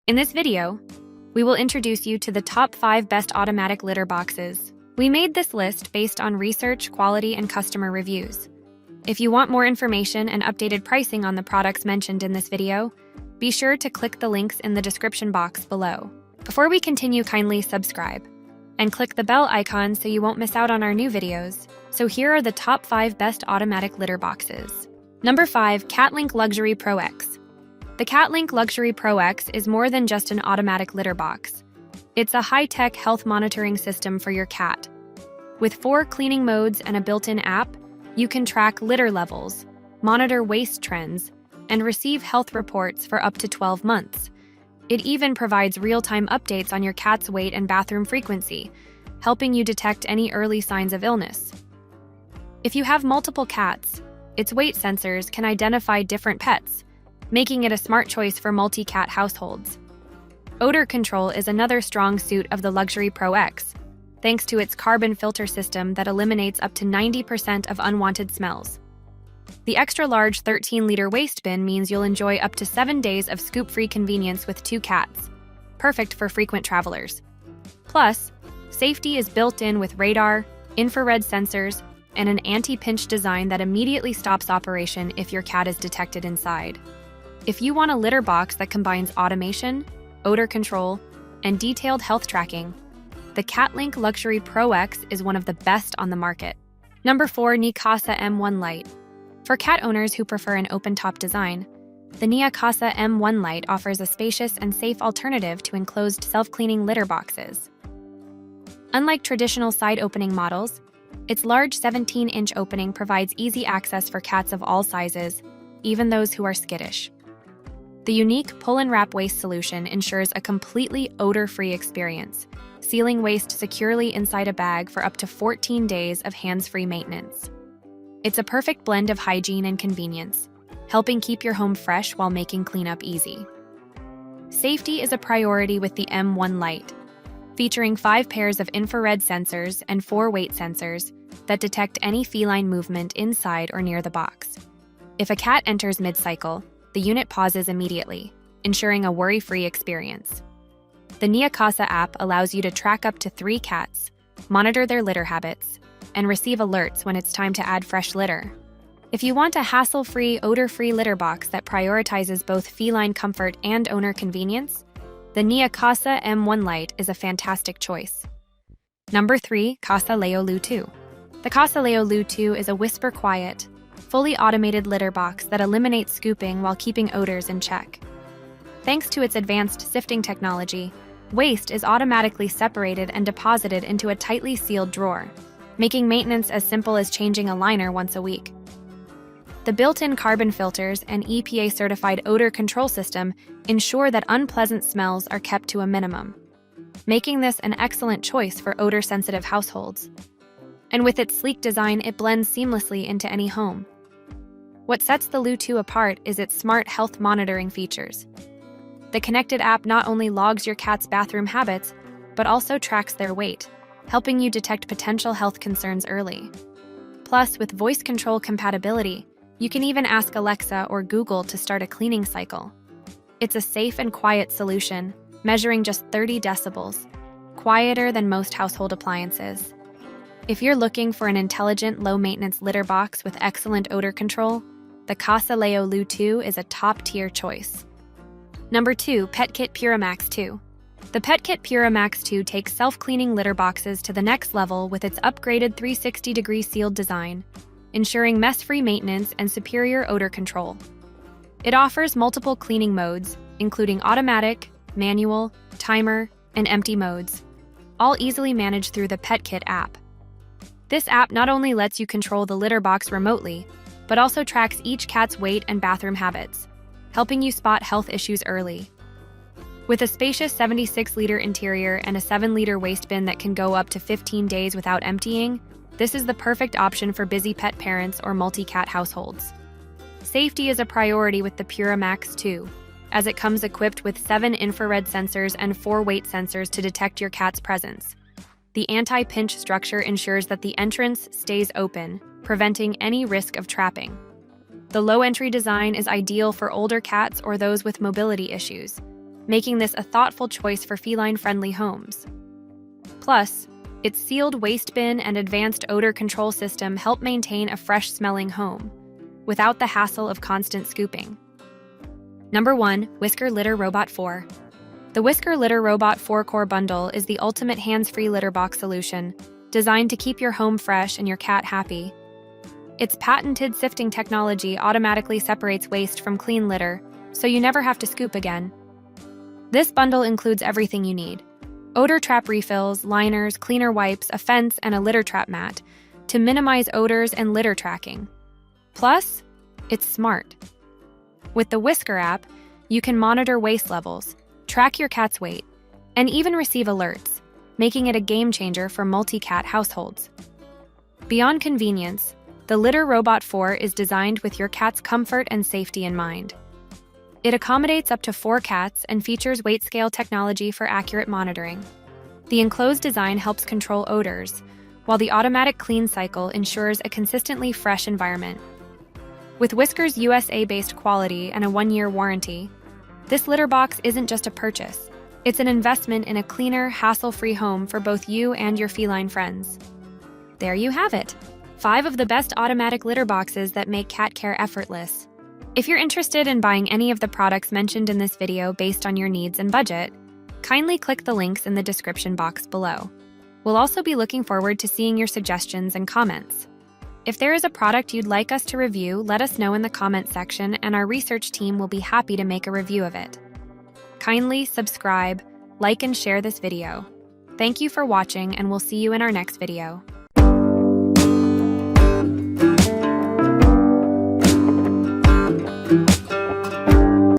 In this video, we will introduce you to the top 5 best automatic litter boxes. We made this list based on research, quality, and customer reviews. If you want more information and updated pricing on the products mentioned in this video, be sure to click the links in the description box below. Before we continue, kindly subscribe and click the bell icon so you won't miss out on our new videos. So here are the top 5 best automatic litter boxes. Number 5. Catlink Luxury Pro X. The Catlink Luxury Pro X is more than just an automatic litter box. It's a high-tech health monitoring system for your cat. With 4 cleaning modes and a built-in app, you can track litter levels, monitor waste trends, and receive health reports for up to 12 months. It even provides real-time updates on your cat's weight and bathroom frequency, helping you detect any early signs of illness. If you have multiple cats, its weight sensors can identify different pets, making it a smart choice for multi-cat households. Odor control is another strong suit of the Luxury Pro X, thanks to its carbon filter system that eliminates up to 90% of unwanted smells. The extra-large 13-liter waste bin means you'll enjoy up to 7 days of scoop-free convenience with 2 cats, perfect for frequent travelers. Plus, safety is built in with radar, infrared sensors, and an anti-pinch design that immediately stops operation if your cat is detected inside. If you want a litter box that combines automation, odor control, and detailed health tracking, the Catlink Luxury Pro X is one of the best on the market. Number 4. Neakasa M1 Lite. For cat owners who prefer an open-top design, the Neakasa M1 Lite offers a spacious and safe alternative to enclosed self-cleaning litter boxes. Unlike traditional side-opening models, its large 17-inch opening provides easy access for cats of all sizes, even those who are skittish. The unique pull-and-wrap waste solution ensures a completely odor-free experience, sealing waste securely inside a bag for up to 14 days of hands-free maintenance. It's a perfect blend of hygiene and convenience, helping keep your home fresh while making cleanup easy. Safety is a priority with the M1 Lite, featuring 5 pairs of infrared sensors and 4 weight sensors that detect any feline movement inside or near the box. If a cat enters mid-cycle, the unit pauses immediately, ensuring a worry-free experience. The Neakasa app allows you to track up to 3 cats, monitor their litter habits, and receive alerts when it's time to add fresh litter. If you want a hassle-free, odor-free litter box that prioritizes both feline comfort and owner convenience, the Neakasa M1 Lite is a fantastic choice. Number 3. Casa Leo Loo Too. The Casa Leo Loo Too is a whisper-quiet, fully automated litter box that eliminates scooping while keeping odors in check. Thanks to its advanced sifting technology, waste is automatically separated and deposited into a tightly sealed drawer, making maintenance as simple as changing a liner once a week. The built-in carbon filters and EPA-certified odor control system ensure that unpleasant smells are kept to a minimum, making this an excellent choice for odor-sensitive households. And with its sleek design, it blends seamlessly into any home. What sets the Loo Too apart is its smart health monitoring features. The connected app not only logs your cat's bathroom habits, but also tracks their weight, helping you detect potential health concerns early. Plus, with voice control compatibility, you can even ask Alexa or Google to start a cleaning cycle. It's a safe and quiet solution, measuring just 30 decibels, quieter than most household appliances. If you're looking for an intelligent, low-maintenance litter box with excellent odor control, the Casa Leo Loo Too is a top-tier choice. Number 2. Petkit Pura Max 2. The Petkit Pura Max 2 takes self-cleaning litter boxes to the next level with its upgraded 360-degree sealed design, ensuring mess-free maintenance and superior odor control. It offers multiple cleaning modes, including automatic, manual, timer, and empty modes, all easily managed through the Petkit app. This app not only lets you control the litter box remotely, but also tracks each cat's weight and bathroom habits, helping you spot health issues early. With a spacious 76-liter interior and a 7-liter waste bin that can go up to 15 days without emptying, this is the perfect option for busy pet parents or multi-cat households. Safety is a priority with the Pura Max 2, as it comes equipped with 7 infrared sensors and 4 weight sensors to detect your cat's presence. The anti-pinch structure ensures that the entrance stays open, preventing any risk of trapping. The low-entry design is ideal for older cats or those with mobility issues, making this a thoughtful choice for feline-friendly homes. Plus, its sealed waste bin and advanced odor control system help maintain a fresh-smelling home, without the hassle of constant scooping. Number 1. Whisker Litter-Robot 4. The Whisker Litter-Robot 4-core bundle is the ultimate hands-free litter box solution, designed to keep your home fresh and your cat happy. Its patented sifting technology automatically separates waste from clean litter, so you never have to scoop again. This bundle includes everything you need: odor trap refills, liners, cleaner wipes, a fence, and a litter trap mat to minimize odors and litter tracking. Plus, it's smart. With the Whisker app, you can monitor waste levels, track your cat's weight, and even receive alerts, making it a game changer for multi-cat households. Beyond convenience, the Litter-Robot 4 is designed with your cat's comfort and safety in mind. It accommodates up to 4 cats and features weight scale technology for accurate monitoring. The enclosed design helps control odors, while the automatic clean cycle ensures a consistently fresh environment. With Whisker's USA-based quality and a 1-year warranty, this litter box isn't just a purchase. It's an investment in a cleaner, hassle-free home for both you and your feline friends. There you have it, 5 of the best automatic litter boxes that make cat care effortless. If you're interested in buying any of the products mentioned in this video based on your needs and budget, kindly click the links in the description box below. We'll also be looking forward to seeing your suggestions and comments. If there is a product you'd like us to review, let us know in the comments section and our research team will be happy to make a review of it. Kindly subscribe, like, and share this video. Thank you for watching, and we'll see you in our next video.